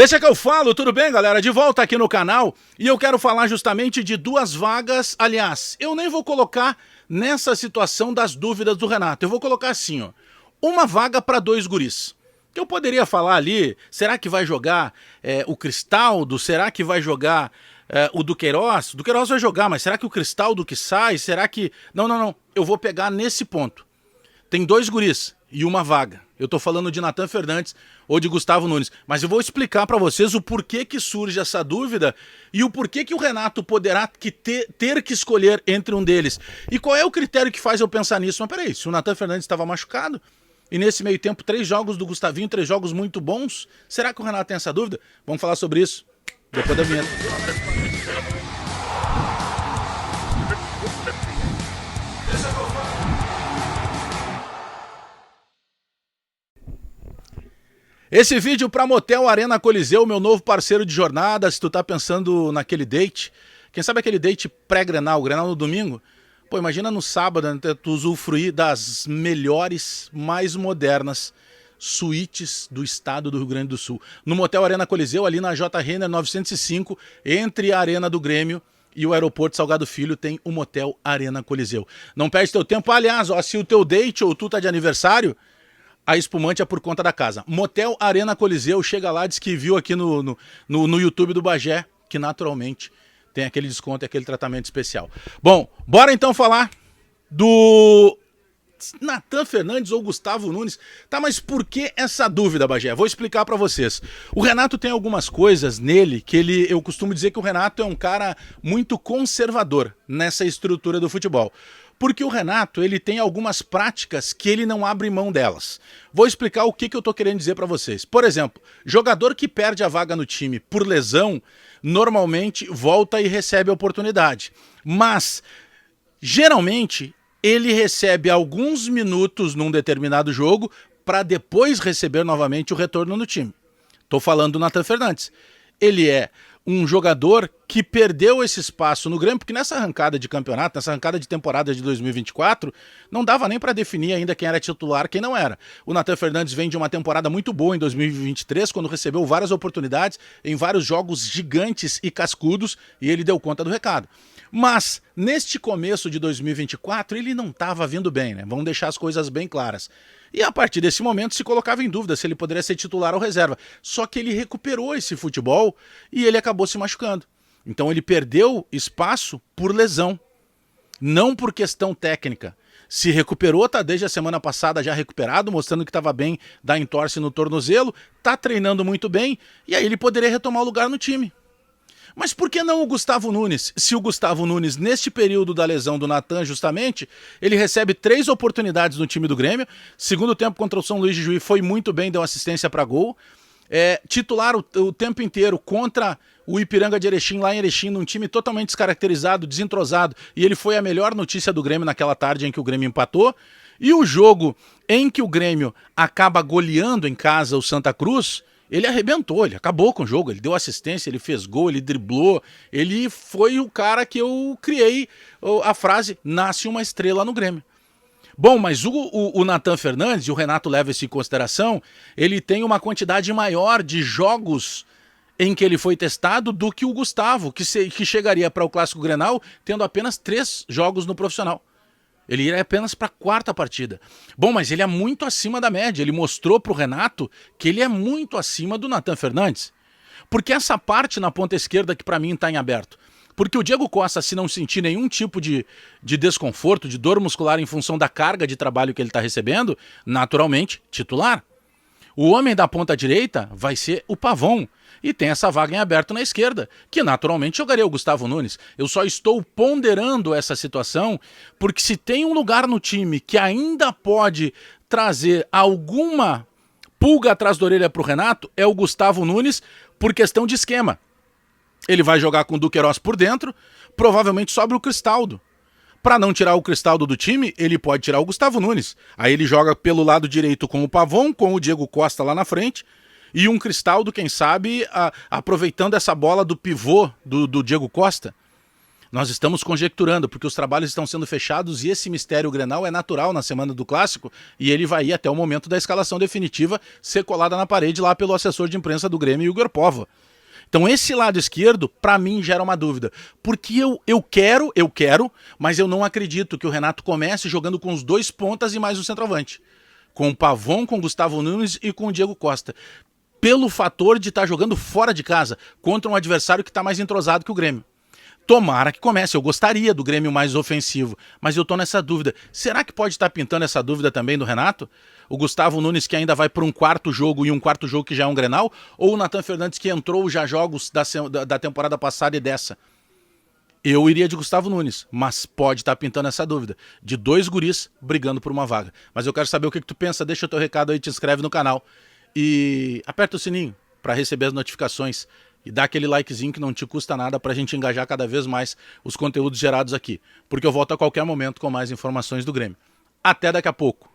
Deixa que eu falo, tudo bem, galera? De volta aqui no canal e eu quero falar justamente de duas vagas. Aliás, eu nem vou colocar nessa situação das dúvidas do Renato. Eu vou colocar assim, ó, uma vaga para dois guris. Eu poderia falar ali, será que vai jogar o Cristaldo? Será que vai jogar o Duqueiroz? O Duqueiroz vai jogar, mas será que o Cristaldo que sai? Será que... Não. Eu vou pegar nesse ponto. Tem dois guris e uma vaga. Eu tô falando de Nathan Fernandes ou de Gustavo Nunes. Mas eu vou explicar para vocês o porquê que surge essa dúvida e o porquê que o Renato poderá ter que escolher entre um deles. E qual é o critério que faz eu pensar nisso? Mas peraí, se o Nathan Fernandes estava machucado e nesse meio tempo 3 jogos do Gustavinho, 3 jogos muito bons, será que o Renato tem essa dúvida? Vamos falar sobre isso depois da vinheta. Esse vídeo para Motel Arena Coliseu, meu novo parceiro de jornada. Se tu tá pensando naquele date, quem sabe aquele date pré-Grenal, Grenal no domingo? Pô, imagina no sábado, né, tu usufruir das melhores, mais modernas suítes do estado do Rio Grande do Sul. No Motel Arena Coliseu, ali na J. Renner 905, entre a Arena do Grêmio e o Aeroporto Salgado Filho, tem o Motel Arena Coliseu. Não perde teu tempo. Aliás, ó, se o teu date ou tu tá de aniversário, a espumante é por conta da casa. Motel Arena Coliseu, chega lá, diz que viu aqui no YouTube do Bagé, que naturalmente tem aquele desconto e aquele tratamento especial. Bom, bora então falar do Nathan Fernandes ou Gustavo Nunes. Tá, mas por que essa dúvida, Bagé? Vou explicar pra vocês. O Renato tem algumas coisas nele que eu costumo dizer que o Renato é um cara muito conservador nessa estrutura do futebol. Porque o Renato, ele tem algumas práticas que ele não abre mão delas. Vou explicar o que eu tô querendo dizer para vocês. Por exemplo, jogador que perde a vaga no time por lesão, normalmente volta e recebe a oportunidade. Mas, geralmente, ele recebe alguns minutos num determinado jogo para depois receber novamente o retorno no time. Tô falando do Nathan Fernandes. Ele é um jogador que perdeu esse espaço no Grêmio, porque nessa arrancada de campeonato, nessa arrancada de temporada de 2024, não dava nem para definir ainda quem era titular e quem não era. O Nathan Fernandes vem de uma temporada muito boa em 2023, quando recebeu várias oportunidades em vários jogos gigantes e cascudos, e ele deu conta do recado. Mas, neste começo de 2024, ele não estava vindo bem, né? Vamos deixar as coisas bem claras. E a partir desse momento se colocava em dúvida se ele poderia ser titular ou reserva. Só que ele recuperou esse futebol e ele acabou se machucando. Então ele perdeu espaço por lesão, não por questão técnica. Se recuperou, tá desde a semana passada já recuperado, mostrando que estava bem da entorse no tornozelo, tá treinando muito bem e aí ele poderia retomar o lugar no time. Mas por que não o Gustavo Nunes? Se o Gustavo Nunes, neste período da lesão do Nathan, justamente, ele recebe 3 oportunidades no time do Grêmio. Segundo tempo contra o São Luís de Juí foi muito bem, deu assistência para gol. Titular o tempo inteiro contra o Ipiranga de Erechim, lá em Erechim, num time totalmente descaracterizado, desentrosado. E ele foi a melhor notícia do Grêmio naquela tarde em que o Grêmio empatou. E o jogo em que o Grêmio acaba goleando em casa o Santa Cruz, ele arrebentou, ele acabou com o jogo, ele deu assistência, ele fez gol, ele driblou, ele foi o cara que eu criei a frase, nasce uma estrela no Grêmio. Bom, mas o Nathan Fernandes, e o Renato leva isso em consideração, ele tem uma quantidade maior de jogos em que ele foi testado do que o Gustavo, que chegaria para o Clássico Grenal tendo apenas 3 jogos no profissional. Ele iria apenas para a 4ª partida. Bom, mas ele é muito acima da média. Ele mostrou para o Renato que ele é muito acima do Nathan Fernandes. Porque essa parte na ponta esquerda que para mim está em aberto. Porque o Diego Costa, se não sentir nenhum tipo de desconforto, de dor muscular em função da carga de trabalho que ele está recebendo, naturalmente, titular. O homem da ponta direita vai ser o Pavon. E tem essa vaga em aberto na esquerda, que naturalmente jogaria o Gustavo Nunes. Eu só estou ponderando essa situação, porque se tem um lugar no time que ainda pode trazer alguma pulga atrás da orelha para o Renato, é o Gustavo Nunes, por questão de esquema. Ele vai jogar com o Duqueiroz por dentro, provavelmente sobra o Cristaldo. Para não tirar o Cristaldo do time, ele pode tirar o Gustavo Nunes. Aí ele joga pelo lado direito com o Pavon, com o Diego Costa lá na frente, e um Cristaldo, quem sabe, aproveitando essa bola do pivô do Diego Costa. Nós estamos conjecturando, porque os trabalhos estão sendo fechados e esse mistério Grenal é natural na semana do Clássico e ele vai ir até o momento da escalação definitiva ser colada na parede lá pelo assessor de imprensa do Grêmio, Igor Pova. Então esse lado esquerdo, para mim, gera uma dúvida. Porque eu quero, mas eu não acredito que o Renato comece jogando com os 2 pontas e mais o centroavante. Com o Pavon, com o Gustavo Nunes e com o Diego Costa. Pelo fator de estar jogando fora de casa, contra um adversário que está mais entrosado que o Grêmio. Tomara que comece, eu gostaria do Grêmio mais ofensivo, mas eu tô nessa dúvida. Será que pode estar pintando essa dúvida também do Renato? O Gustavo Nunes que ainda vai para um 4º jogo e um 4º jogo que já é um Grenal? Ou o Nathan Fernandes que entrou já jogos da temporada passada e dessa? Eu iria de Gustavo Nunes, mas pode estar pintando essa dúvida. De 2 guris brigando por uma vaga. Mas eu quero saber o que tu pensa, deixa o teu recado aí, te inscreve no canal. E aperta o sininho para receber as notificações. E dá aquele likezinho que não te custa nada pra gente engajar cada vez mais os conteúdos gerados aqui. Porque eu volto a qualquer momento com mais informações do Grêmio. Até daqui a pouco.